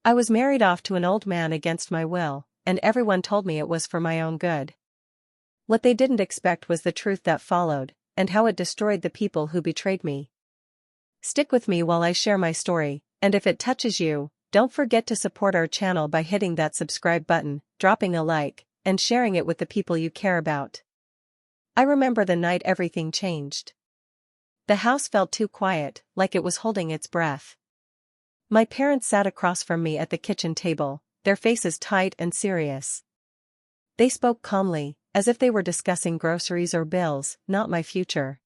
I was married off to an old man against my will, and everyone told me it was for my own good. What they didn't expect was the truth that followed, and how it destroyed the people who betrayed me. Stick with me while I share my story, and if it touches you, don't forget to support our channel by hitting that subscribe button, dropping a like, and sharing it with the people you care about. I remember the night everything changed. The house felt too quiet, like it was holding its breath. My parents sat across from me at the kitchen table, their faces tight and serious. They spoke calmly, as if they were discussing groceries or bills, not my future.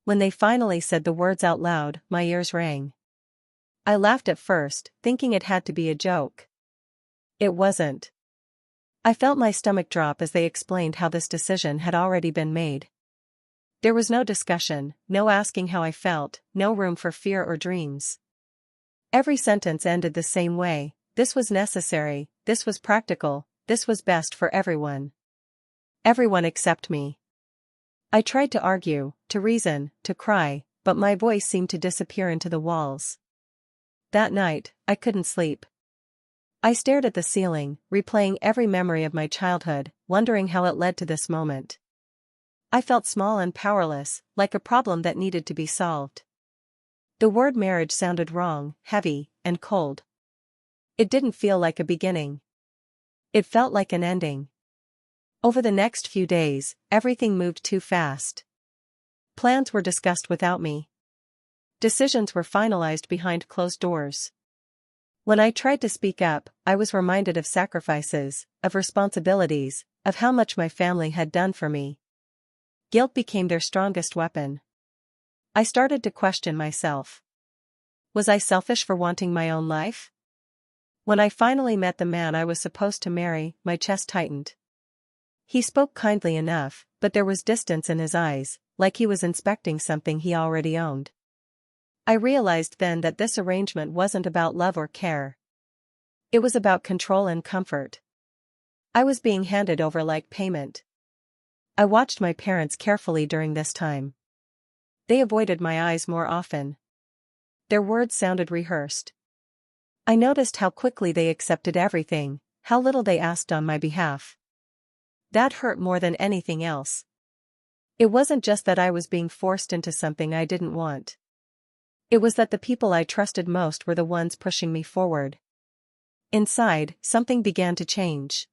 When they finally said the words out loud, my ears rang. I laughed at first, thinking it had to be a joke. It wasn't. I felt my stomach drop as they explained how this decision had already been made. There was no discussion, no asking how I felt, no room for fear or dreams. Every sentence ended the same way: this was necessary, this was practical, this was best for everyone. Everyone except me. I tried to argue, to reason, to cry, but my voice seemed to disappear into the walls. That night, I couldn't sleep. I stared at the ceiling, replaying every memory of my childhood, wondering how it led to this moment. I felt small and powerless, like a problem that needed to be solved. The word marriage sounded wrong, heavy, and cold. It didn't feel like a beginning. It felt like an ending. Over the next few days, everything moved too fast. Plans were discussed without me. Decisions were finalized behind closed doors. When I tried to speak up, I was reminded of sacrifices, of responsibilities, of how much my family had done for me. Guilt became their strongest weapon. I started to question myself. Was I selfish for wanting my own life? When I finally met the man I was supposed to marry, my chest tightened. He spoke kindly enough, but there was distance in his eyes, like he was inspecting something he already owned. I realized then that this arrangement wasn't about love or care. It was about control and comfort. I was being handed over like payment. I watched my parents carefully during this time. They avoided my eyes more often. Their words sounded rehearsed. I noticed how quickly they accepted everything, how little they asked on my behalf. That hurt more than anything else. It wasn't just that I was being forced into something I didn't want. It was that the people I trusted most were the ones pushing me forward. Inside, something began to change.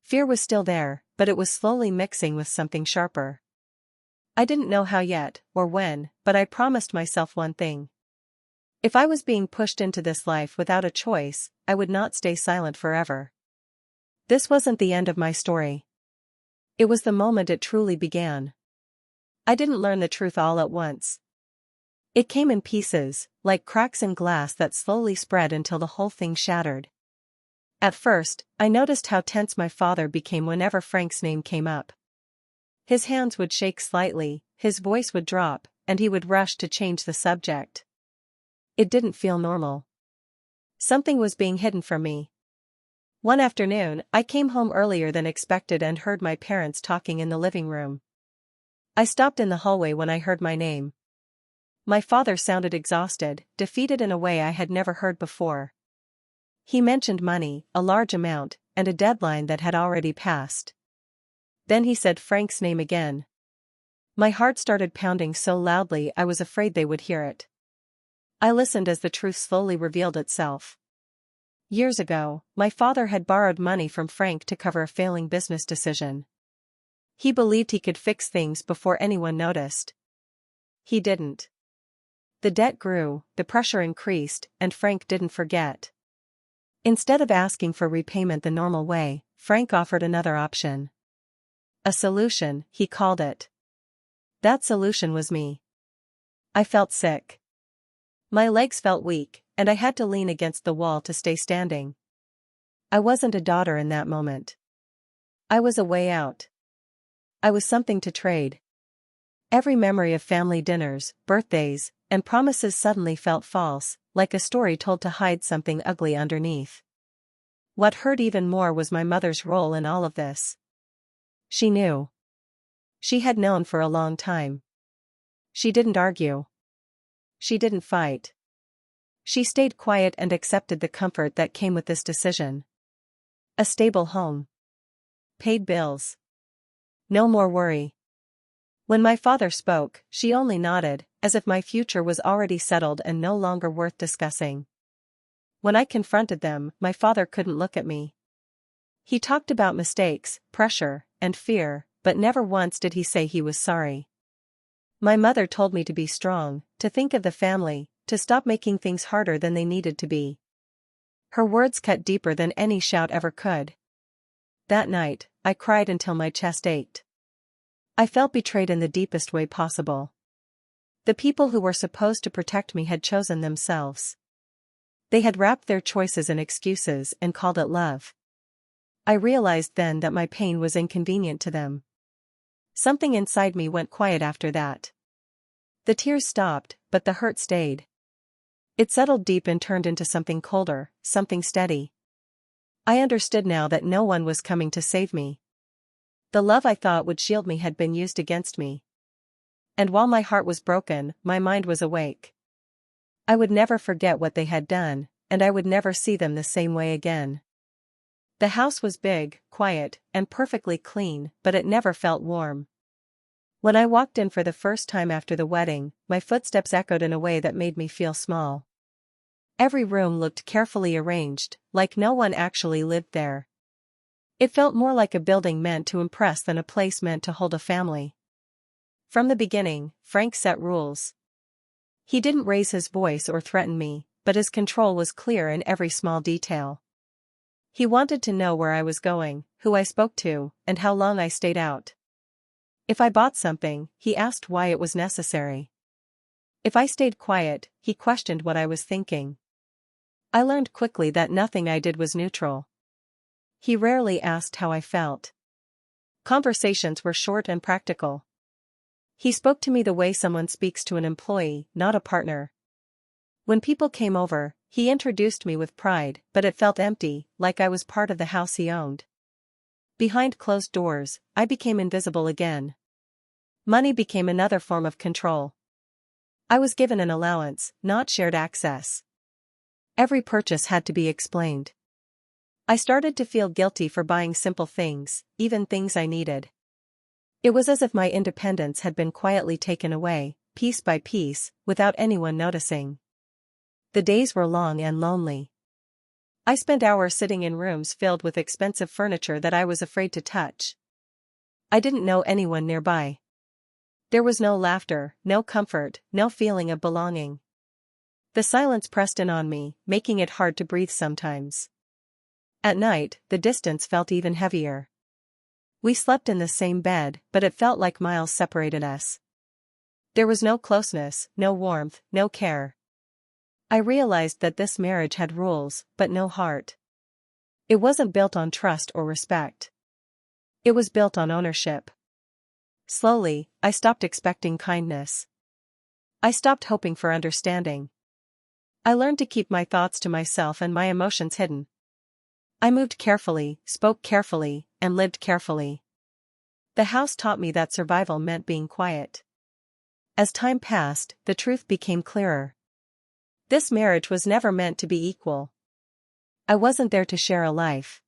Fear was still there, but it was slowly mixing with something sharper. I didn't know how yet, or when, but I promised myself one thing. If I was being pushed into this life without a choice, I would not stay silent forever. This wasn't the end of my story. It was the moment it truly began. I didn't learn the truth all at once. It came in pieces, like cracks in glass that slowly spread until the whole thing shattered. At first, I noticed how tense my father became whenever Frank's name came up. His hands would shake slightly, his voice would drop, and he would rush to change the subject. It didn't feel normal. Something was being hidden from me. One afternoon, I came home earlier than expected and heard my parents talking in the living room. I stopped in the hallway when I heard my name. My father sounded exhausted, defeated in a way I had never heard before. He mentioned money, a large amount, and a deadline that had already passed. Then he said Frank's name again. My heart started pounding so loudly I was afraid they would hear it. I listened as the truth slowly revealed itself. Years ago, my father had borrowed money from Frank to cover a failing business decision. He believed he could fix things before anyone noticed. He didn't. The debt grew, the pressure increased, and Frank didn't forget. Instead of asking for repayment the normal way, Frank offered another option. A solution, he called it. That solution was me. I felt sick. My legs felt weak, and I had to lean against the wall to stay standing. I wasn't a daughter in that moment. I was a way out. I was something to trade. Every memory of family dinners, birthdays, and promises suddenly felt false, like a story told to hide something ugly underneath. What hurt even more was my mother's role in all of this. She knew. She had known for a long time. She didn't argue. She didn't fight. She stayed quiet and accepted the comfort that came with this decision. A stable home. Paid bills. No more worry. When my father spoke, she only nodded, as if my future was already settled and no longer worth discussing. When I confronted them, my father couldn't look at me. He talked about mistakes, pressure, and fear, but never once did he say he was sorry. My mother told me to be strong, to think of the family, to stop making things harder than they needed to be. Her words cut deeper than any shout ever could. That night, I cried until my chest ached. I felt betrayed in the deepest way possible. The people who were supposed to protect me had chosen themselves. They had wrapped their choices in excuses and called it love. I realized then that my pain was inconvenient to them. Something inside me went quiet after that. The tears stopped, but the hurt stayed. It settled deep and turned into something colder, something steady. I understood now that no one was coming to save me. The love I thought would shield me had been used against me. And while my heart was broken, my mind was awake. I would never forget what they had done, and I would never see them the same way again. The house was big, quiet, and perfectly clean, but it never felt warm. When I walked in for the first time after the wedding, my footsteps echoed in a way that made me feel small. Every room looked carefully arranged, like no one actually lived there. It felt more like a building meant to impress than a place meant to hold a family. From the beginning, Frank set rules. He didn't raise his voice or threaten me, but his control was clear in every small detail. He wanted to know where I was going, who I spoke to, and how long I stayed out. If I bought something, he asked why it was necessary. If I stayed quiet, he questioned what I was thinking. I learned quickly that nothing I did was neutral. He rarely asked how I felt. Conversations were short and practical. He spoke to me the way someone speaks to an employee, not a partner. When people came over, he introduced me with pride, but it felt empty, like I was part of the house he owned. Behind closed doors, I became invisible again. Money became another form of control. I was given an allowance, not shared access. Every purchase had to be explained. I started to feel guilty for buying simple things, even things I needed. It was as if my independence had been quietly taken away, piece by piece, without anyone noticing. The days were long and lonely. I spent hours sitting in rooms filled with expensive furniture that I was afraid to touch. I didn't know anyone nearby. There was no laughter, no comfort, no feeling of belonging. The silence pressed in on me, making it hard to breathe sometimes. At night, the distance felt even heavier. We slept in the same bed, but it felt like miles separated us. There was no closeness, no warmth, no care. I realized that this marriage had rules, but no heart. It wasn't built on trust or respect. It was built on ownership. Slowly, I stopped expecting kindness. I stopped hoping for understanding. I learned to keep my thoughts to myself and my emotions hidden. I moved carefully, spoke carefully, and lived carefully. The house taught me that survival meant being quiet. As time passed, the truth became clearer. This marriage was never meant to be equal. I wasn't there to share a life.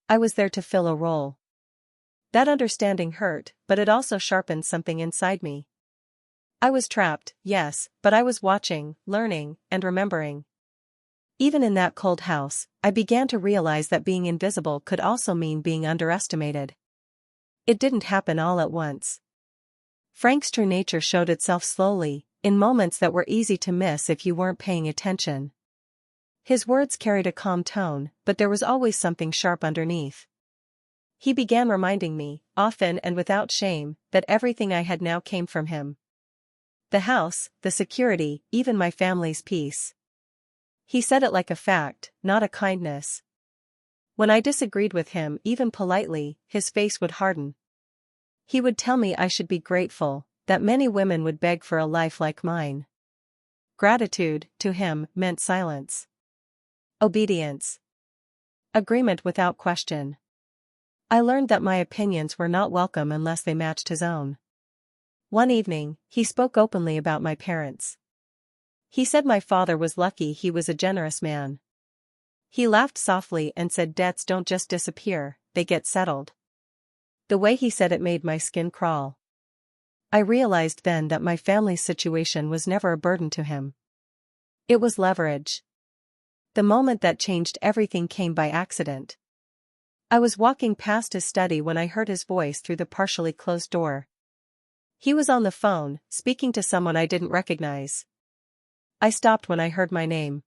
I was there to fill a role. That understanding hurt, but it also sharpened something inside me. I was trapped, yes, but I was watching, learning, and remembering. Even in that cold house, I began to realize that being invisible could also mean being underestimated. It didn't happen all at once. Frank's true nature showed itself slowly, in moments that were easy to miss if you weren't paying attention. His words carried a calm tone, but there was always something sharp underneath. He began reminding me, often and without shame, that everything I had now came from him. The house, the security, even my family's peace. He said it like a fact, not a kindness. When I disagreed with him, even politely, his face would harden. He would tell me I should be grateful, that many women would beg for a life like mine. Gratitude, to him, meant silence. Obedience. Agreement without question. I learned that my opinions were not welcome unless they matched his own. One evening, he spoke openly about my parents. He said my father was lucky, he was a generous man. He laughed softly and said debts don't just disappear, they get settled. The way he said it made my skin crawl. I realized then that my family's situation was never a burden to him. It was leverage. The moment that changed everything came by accident. I was walking past his study when I heard his voice through the partially closed door. He was on the phone, speaking to someone I didn't recognize. I stopped when I heard my name.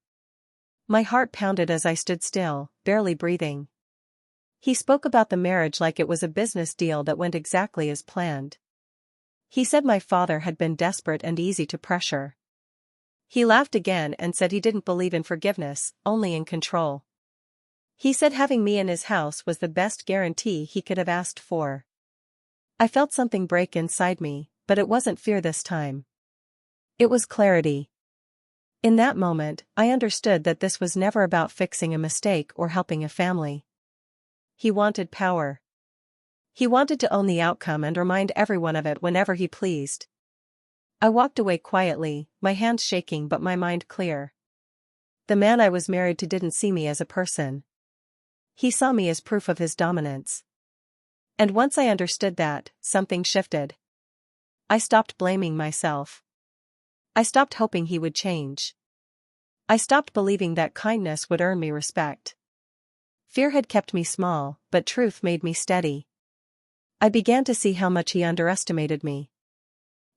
My heart pounded as I stood still, barely breathing. He spoke about the marriage like it was a business deal that went exactly as planned. He said my father had been desperate and easy to pressure. He laughed again and said he didn't believe in forgiveness, only in control. He said having me in his house was the best guarantee he could have asked for. I felt something break inside me, but it wasn't fear this time. It was clarity. In that moment, I understood that this was never about fixing a mistake or helping a family. He wanted power. He wanted to own the outcome and remind everyone of it whenever he pleased. I walked away quietly, my hands shaking but my mind clear. The man I was married to didn't see me as a person. He saw me as proof of his dominance. And once I understood that, something shifted. I stopped blaming myself. I stopped hoping he would change. I stopped believing that kindness would earn me respect. Fear had kept me small, but truth made me steady. I began to see how much he underestimated me.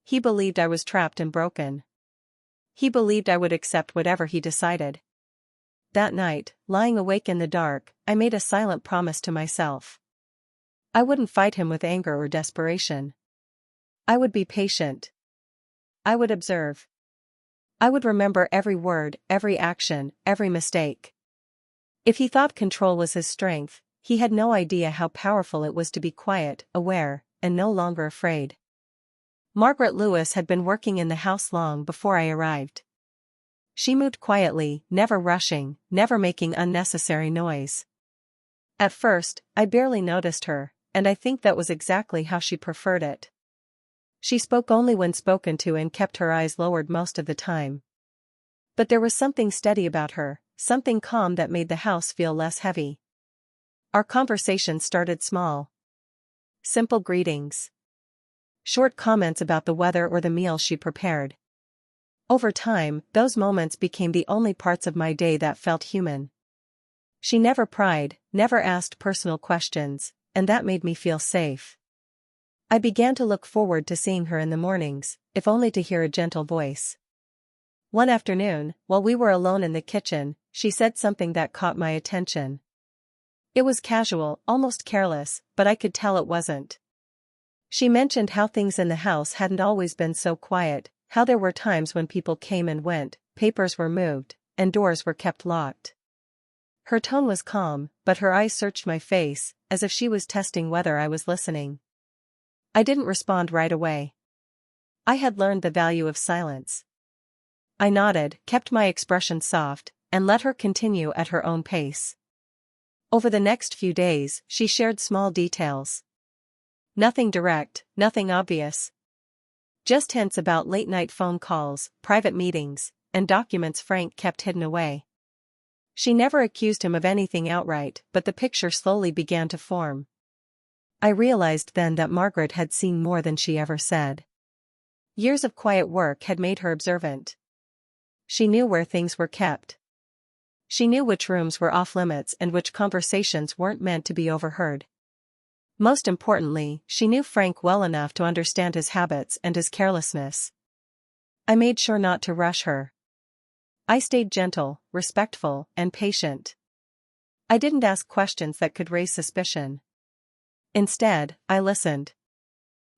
He believed I was trapped and broken. He believed I would accept whatever he decided. That night, lying awake in the dark, I made a silent promise to myself. I wouldn't fight him with anger or desperation. I would be patient. I would observe. I would remember every word, every action, every mistake. If he thought control was his strength, he had no idea how powerful it was to be quiet, aware, and no longer afraid. Margaret Lewis had been working in the house long before I arrived. She moved quietly, never rushing, never making unnecessary noise. At first, I barely noticed her, and I think that was exactly how she preferred it. She spoke only when spoken to and kept her eyes lowered most of the time. But there was something steady about her, something calm that made the house feel less heavy. Our conversation started small. Simple greetings. Short comments about the weather or the meal she prepared. Over time, those moments became the only parts of my day that felt human. She never pried, never asked personal questions, and that made me feel safe. I began to look forward to seeing her in the mornings, if only to hear a gentle voice. One afternoon, while we were alone in the kitchen, she said something that caught my attention. It was casual, almost careless, but I could tell it wasn't. She mentioned how things in the house hadn't always been so quiet, how there were times when people came and went, papers were moved, and doors were kept locked. Her tone was calm, but her eyes searched my face, as if she was testing whether I was listening. I didn't respond right away. I had learned the value of silence. I nodded, kept my expression soft, and let her continue at her own pace. Over the next few days, she shared small details. Nothing direct, nothing obvious. Just hints about late-night phone calls, private meetings, and documents Frank kept hidden away. She never accused him of anything outright, but the picture slowly began to form. I realized then that Margaret had seen more than she ever said. Years of quiet work had made her observant. She knew where things were kept. She knew which rooms were off-limits and which conversations weren't meant to be overheard. Most importantly, she knew Frank well enough to understand his habits and his carelessness. I made sure not to rush her. I stayed gentle, respectful, and patient. I didn't ask questions that could raise suspicion. Instead, I listened.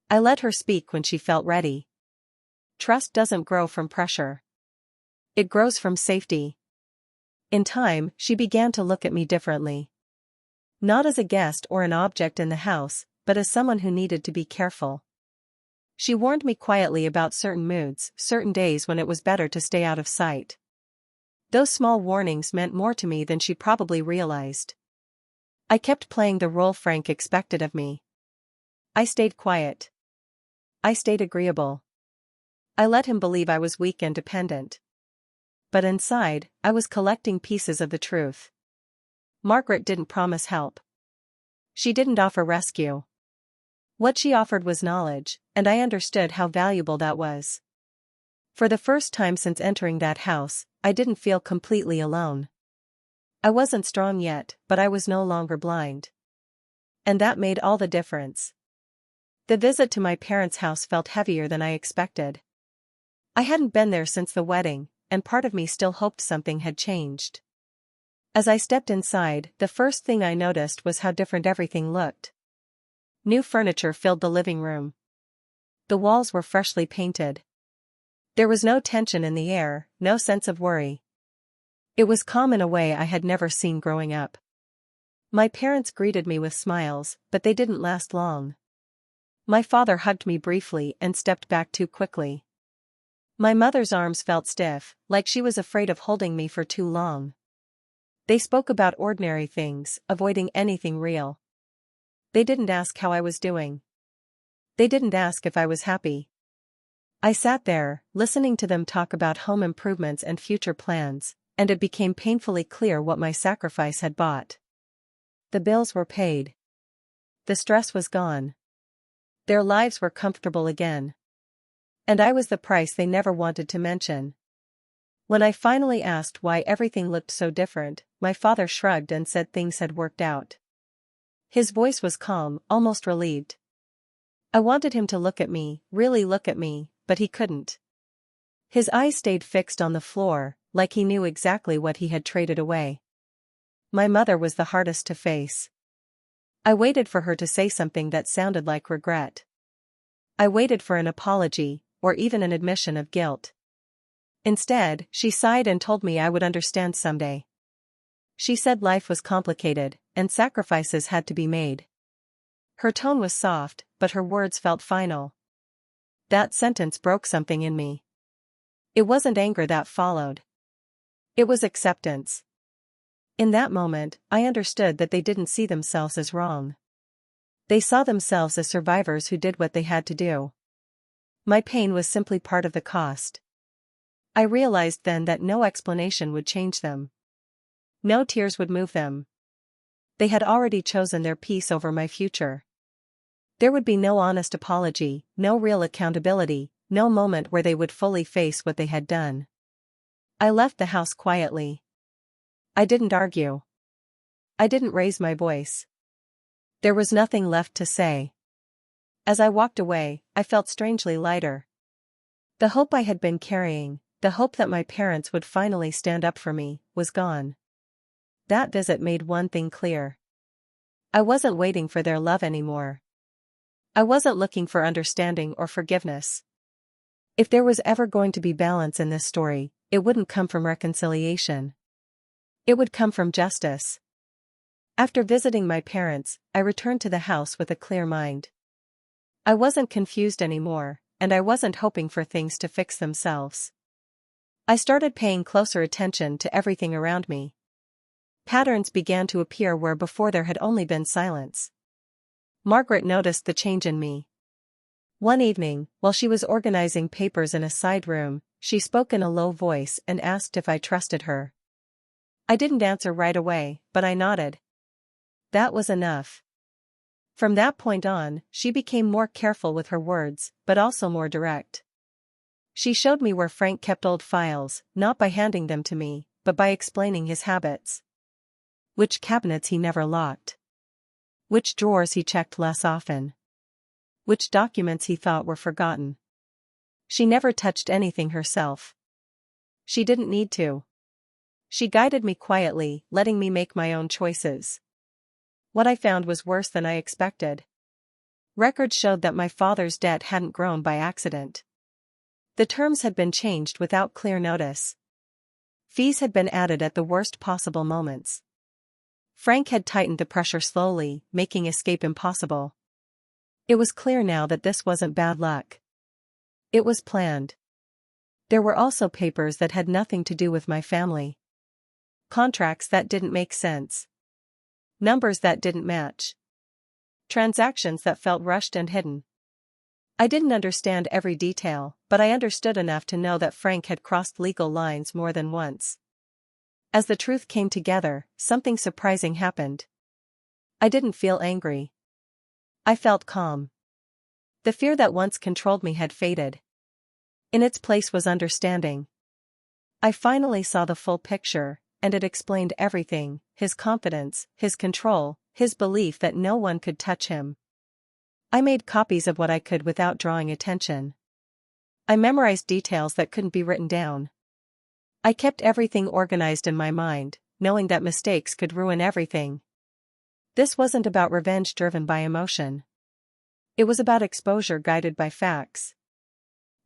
I let her speak when she felt ready. Trust doesn't grow from pressure. It grows from safety. In time, she began to look at me differently. Not as a guest or an object in the house, but as someone who needed to be careful. She warned me quietly about certain moods, certain days when it was better to stay out of sight. Those small warnings meant more to me than she probably realized. I kept playing the role Frank expected of me. I stayed quiet. I stayed agreeable. I let him believe I was weak and dependent. but inside, I was collecting pieces of the truth. Margaret didn't promise help. She didn't offer rescue. What she offered was knowledge, and I understood how valuable that was. For the first time since entering that house, I didn't feel completely alone. I wasn't strong yet, but I was no longer blind. And that made all the difference. The visit to my parents' house felt heavier than I expected. I hadn't been there since the wedding, and part of me still hoped something had changed. As I stepped inside, the first thing I noticed was how different everything looked. New furniture filled the living room. The walls were freshly painted. There was no tension in the air, no sense of worry. It was calm in a way I had never seen growing up. My parents greeted me with smiles, but they didn't last long. My father hugged me briefly and stepped back too quickly. My mother's arms felt stiff, like she was afraid of holding me for too long. They spoke about ordinary things, avoiding anything real. They didn't ask how I was doing. They didn't ask if I was happy. I sat there, listening to them talk about home improvements and future plans, and it became painfully clear what my sacrifice had bought. The bills were paid. The stress was gone. Their lives were comfortable again. And I was the price they never wanted to mention. When I finally asked why everything looked so different, my father shrugged and said things had worked out. His voice was calm, almost relieved. I wanted him to look at me, really look at me, but he couldn't. His eyes stayed fixed on the floor, like he knew exactly what he had traded away. My mother was the hardest to face. I waited for her to say something that sounded like regret. I waited for an apology, or even an admission of guilt. Instead, she sighed and told me I would understand someday. She said life was complicated, and sacrifices had to be made. Her tone was soft, but her words felt final. That sentence broke something in me. It wasn't anger that followed. It was acceptance. In that moment, I understood that they didn't see themselves as wrong. They saw themselves as survivors who did what they had to do. My pain was simply part of the cost. I realized then that no explanation would change them. No tears would move them. They had already chosen their peace over my future. There would be no honest apology, no real accountability, no moment where they would fully face what they had done. I left the house quietly. I didn't argue. I didn't raise my voice. There was nothing left to say. As I walked away, I felt strangely lighter. The hope I had been carrying, the hope that my parents would finally stand up for me, was gone. That visit made one thing clear. I wasn't waiting for their love anymore. I wasn't looking for understanding or forgiveness. If there was ever going to be balance in this story, it wouldn't come from reconciliation. It would come from justice. After visiting my parents, I returned to the house with a clear mind. I wasn't confused anymore, and I wasn't hoping for things to fix themselves. I started paying closer attention to everything around me. Patterns began to appear where before there had only been silence. Margaret noticed the change in me. One evening, while she was organizing papers in a side room, she spoke in a low voice and asked if I trusted her. I didn't answer right away, but I nodded. That was enough. From that point on, she became more careful with her words, but also more direct. She showed me where Frank kept old files, not by handing them to me, but by explaining his habits. Which cabinets he never locked. Which drawers he checked less often. Which documents he thought were forgotten. She never touched anything herself. She didn't need to. She guided me quietly, letting me make my own choices. What I found was worse than I expected. Records showed that my father's debt hadn't grown by accident. The terms had been changed without clear notice. Fees had been added at the worst possible moments. Frank had tightened the pressure slowly, making escape impossible. It was clear now that this wasn't bad luck. It was planned. There were also papers that had nothing to do with my family. Contracts that didn't make sense. Numbers that didn't match. Transactions that felt rushed and hidden. I didn't understand every detail, but I understood enough to know that Frank had crossed legal lines more than once. As the truth came together, something surprising happened. I didn't feel angry. I felt calm. The fear that once controlled me had faded. In its place was understanding. I finally saw the full picture, and it explained everything: his confidence, his control, his belief that no one could touch him. I made copies of what I could without drawing attention. I memorized details that couldn't be written down. I kept everything organized in my mind, knowing that mistakes could ruin everything. This wasn't about revenge driven by emotion. It was about exposure guided by facts.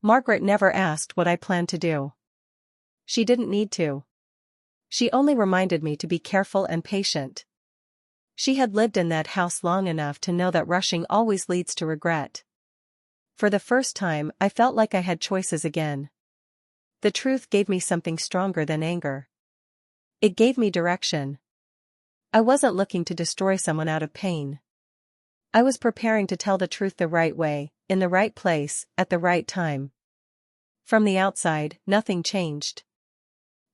Margaret never asked what I planned to do. She didn't need to. She only reminded me to be careful and patient. She had lived in that house long enough to know that rushing always leads to regret. For the first time, I felt like I had choices again. The truth gave me something stronger than anger. It gave me direction. I wasn't looking to destroy someone out of pain. I was preparing to tell the truth the right way, in the right place, at the right time. From the outside, nothing changed.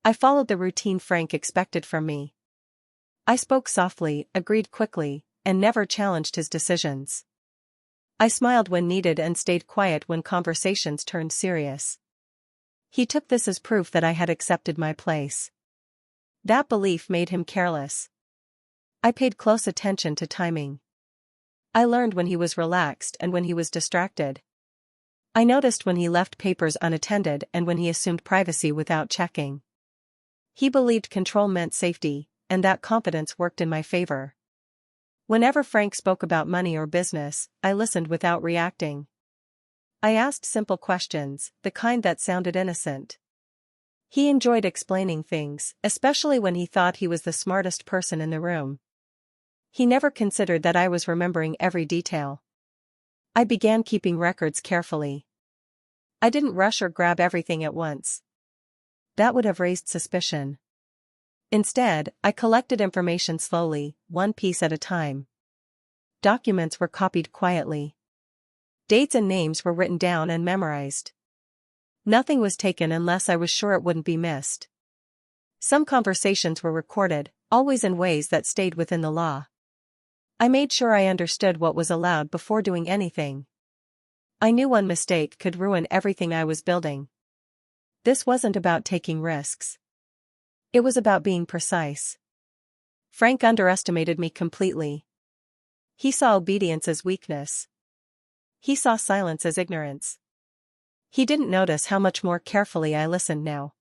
I followed the routine Frank expected from me. I spoke softly, agreed quickly, and never challenged his decisions. I smiled when needed and stayed quiet when conversations turned serious. He took this as proof that I had accepted my place. That belief made him careless. I paid close attention to timing. I learned when he was relaxed and when he was distracted. I noticed when he left papers unattended and when he assumed privacy without checking. He believed control meant safety, and that confidence worked in my favor. Whenever Frank spoke about money or business, I listened without reacting. I asked simple questions, the kind that sounded innocent. He enjoyed explaining things, especially when he thought he was the smartest person in the room. He never considered that I was remembering every detail. I began keeping records carefully. I didn't rush or grab everything at once. That would have raised suspicion. Instead, I collected information slowly, one piece at a time. Documents were copied quietly. Dates and names were written down and memorized. Nothing was taken unless I was sure it wouldn't be missed. Some conversations were recorded, always in ways that stayed within the law. I made sure I understood what was allowed before doing anything. I knew one mistake could ruin everything I was building. This wasn't about taking risks. It was about being precise. Frank underestimated me completely. He saw obedience as weakness. He saw silence as ignorance. He didn't notice how much more carefully I listened now.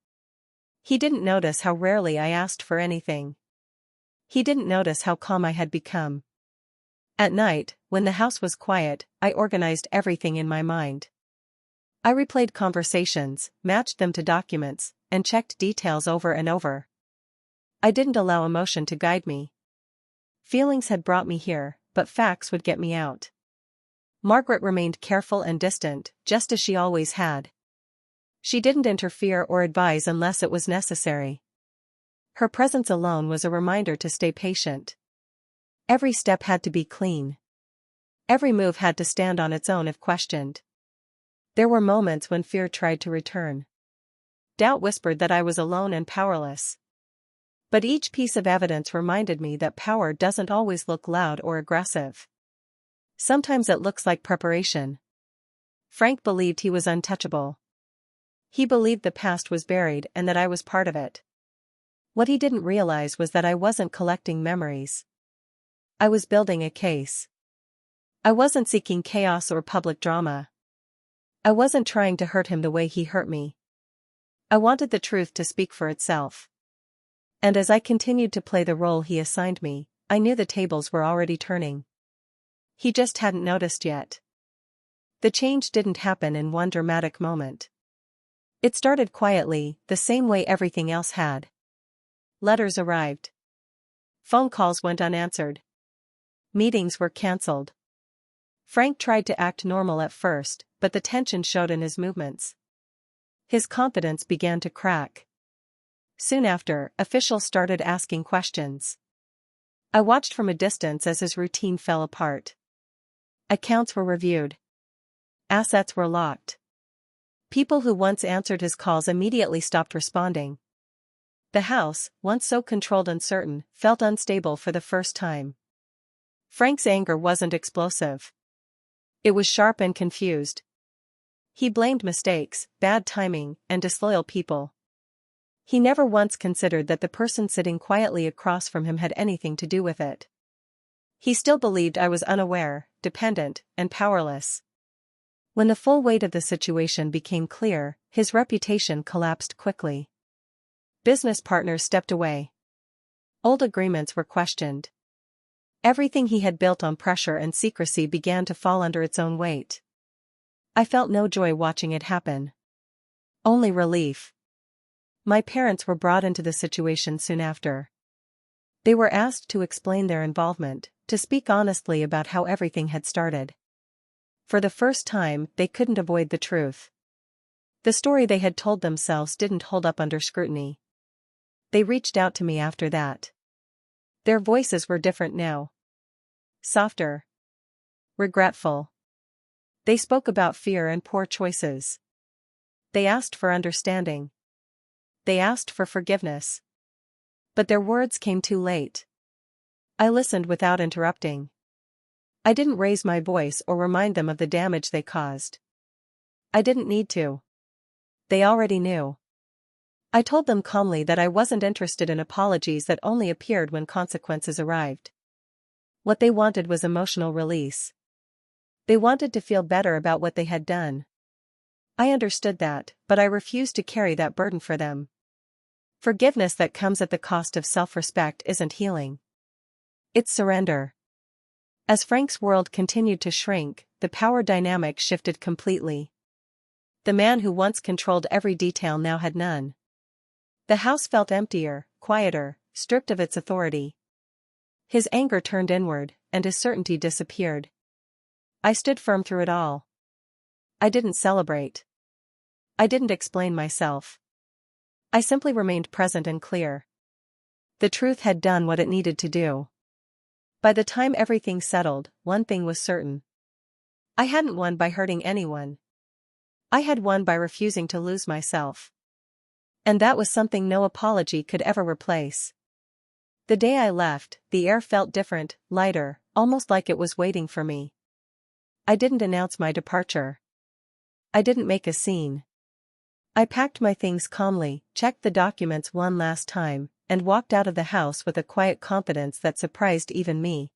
He didn't notice how rarely I asked for anything. He didn't notice how calm I had become. At night, when the house was quiet, I organized everything in my mind. I replayed conversations, matched them to documents, and checked details over and over. I didn't allow emotion to guide me. Feelings had brought me here, but facts would get me out. Margaret remained careful and distant, just as she always had. She didn't interfere or advise unless it was necessary. Her presence alone was a reminder to stay patient. Every step had to be clean. Every move had to stand on its own if questioned. There were moments when fear tried to return. Doubt whispered that I was alone and powerless. But each piece of evidence reminded me that power doesn't always look loud or aggressive. Sometimes it looks like preparation. Frank believed he was untouchable. He believed the past was buried and that I was part of it. What he didn't realize was that I wasn't collecting memories. I was building a case. I wasn't seeking chaos or public drama. I wasn't trying to hurt him the way he hurt me. I wanted the truth to speak for itself. And as I continued to play the role he assigned me, I knew the tables were already turning. He just hadn't noticed yet. The change didn't happen in one dramatic moment. It started quietly, the same way everything else had. Letters arrived. Phone calls went unanswered. Meetings were cancelled. Frank tried to act normal at first, but the tension showed in his movements. His confidence began to crack. Soon after, officials started asking questions. I watched from a distance as his routine fell apart. Accounts were reviewed. assets were locked. People who once answered his calls immediately stopped responding. The house, once so controlled and certain, felt unstable for the first time. Frank's anger wasn't explosive. It was sharp and confused. He blamed mistakes, bad timing, and disloyal people. He never once considered that the person sitting quietly across from him had anything to do with it. He still believed I was unaware, dependent, and powerless. When the full weight of the situation became clear, his reputation collapsed quickly. Business partners stepped away. Old agreements were questioned. Everything he had built on pressure and secrecy began to fall under its own weight. I felt no joy watching it happen. Only relief. My parents were brought into the situation soon after. They were asked to explain their involvement, to speak honestly about how everything had started. For the first time, they couldn't avoid the truth. The story they had told themselves didn't hold up under scrutiny. They reached out to me after that. Their voices were different now. Softer. Regretful. They spoke about fear and poor choices. They asked for understanding. They asked for forgiveness. But their words came too late. I listened without interrupting. I didn't raise my voice or remind them of the damage they caused. I didn't need to. They already knew. I told them calmly that I wasn't interested in apologies that only appeared when consequences arrived. What they wanted was emotional release. They wanted to feel better about what they had done. I understood that, but I refused to carry that burden for them. Forgiveness that comes at the cost of self-respect isn't healing. It's surrender. As Frank's world continued to shrink, the power dynamic shifted completely. The man who once controlled every detail now had none. The house felt emptier, quieter, stripped of its authority. His anger turned inward, and his certainty disappeared. I stood firm through it all. I didn't celebrate. I didn't explain myself. I simply remained present and clear. The truth had done what it needed to do. By the time everything settled, one thing was certain. I hadn't won by hurting anyone. I had won by refusing to lose myself. And that was something no apology could ever replace. The day I left, the air felt different, lighter, almost like it was waiting for me. I didn't announce my departure. I didn't make a scene. I packed my things calmly, checked the documents one last time, and walked out of the house with a quiet confidence that surprised even me.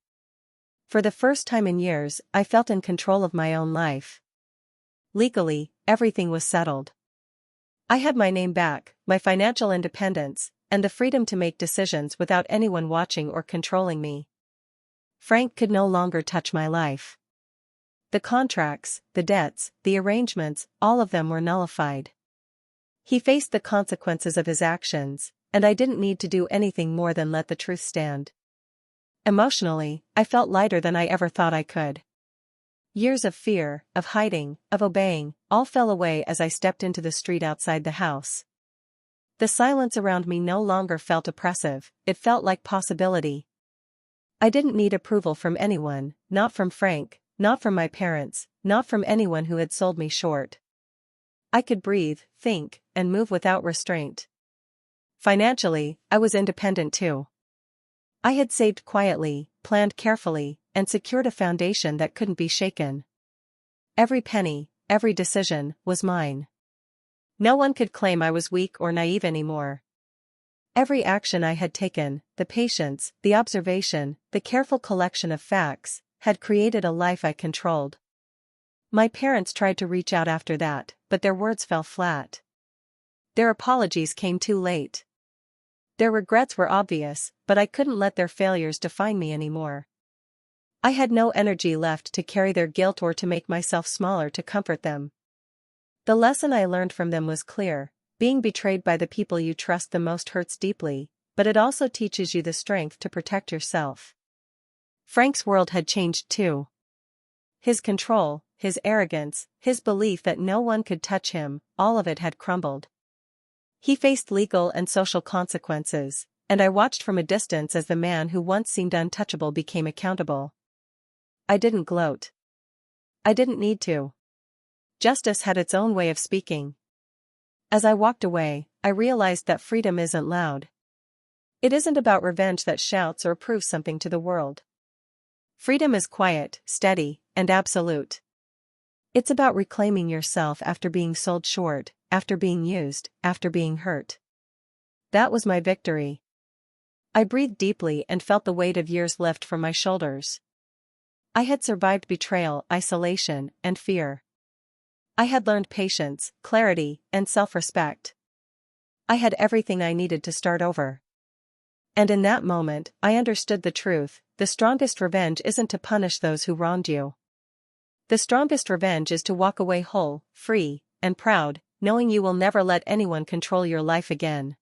For the first time in years, I felt in control of my own life. Legally, everything was settled. I had my name back, my financial independence, and the freedom to make decisions without anyone watching or controlling me. Frank could no longer touch my life. The contracts, the debts, the arrangements, all of them were nullified. He faced the consequences of his actions, and I didn't need to do anything more than let the truth stand. Emotionally, I felt lighter than I ever thought I could. Years of fear, of hiding, of obeying, all fell away as I stepped into the street outside the house. The silence around me no longer felt oppressive, it felt like possibility. I didn't need approval from anyone, not from Frank, not from my parents, not from anyone who had sold me short. I could breathe, think, and move without restraint. Financially, I was independent too. I had saved quietly, planned carefully, and secured a foundation that couldn't be shaken. Every penny, every decision, was mine. No one could claim I was weak or naive anymore. Every action I had taken, the patience, the observation, the careful collection of facts, had created a life I controlled. My parents tried to reach out after that, but their words fell flat. Their apologies came too late. Their regrets were obvious, but I couldn't let their failures define me anymore. I had no energy left to carry their guilt or to make myself smaller to comfort them. The lesson I learned from them was clear: being betrayed by the people you trust the most hurts deeply, but it also teaches you the strength to protect yourself. Frank's world had changed too. His control, his arrogance, his belief that no one could touch him, all of it had crumbled. He faced legal and social consequences, and I watched from a distance as the man who once seemed untouchable became accountable. I didn't gloat. I didn't need to. Justice had its own way of speaking. As I walked away, I realized that freedom isn't loud. It isn't about revenge that shouts or proves something to the world. Freedom is quiet, steady, and absolute. It's about reclaiming yourself after being sold short, after being used, after being hurt. That was my victory. I breathed deeply and felt the weight of years lift from my shoulders. I had survived betrayal, isolation, and fear. I had learned patience, clarity, and self-respect. I had everything I needed to start over. And in that moment, I understood the truth: the strongest revenge isn't to punish those who wronged you. The strongest revenge is to walk away whole, free, and proud, knowing you will never let anyone control your life again.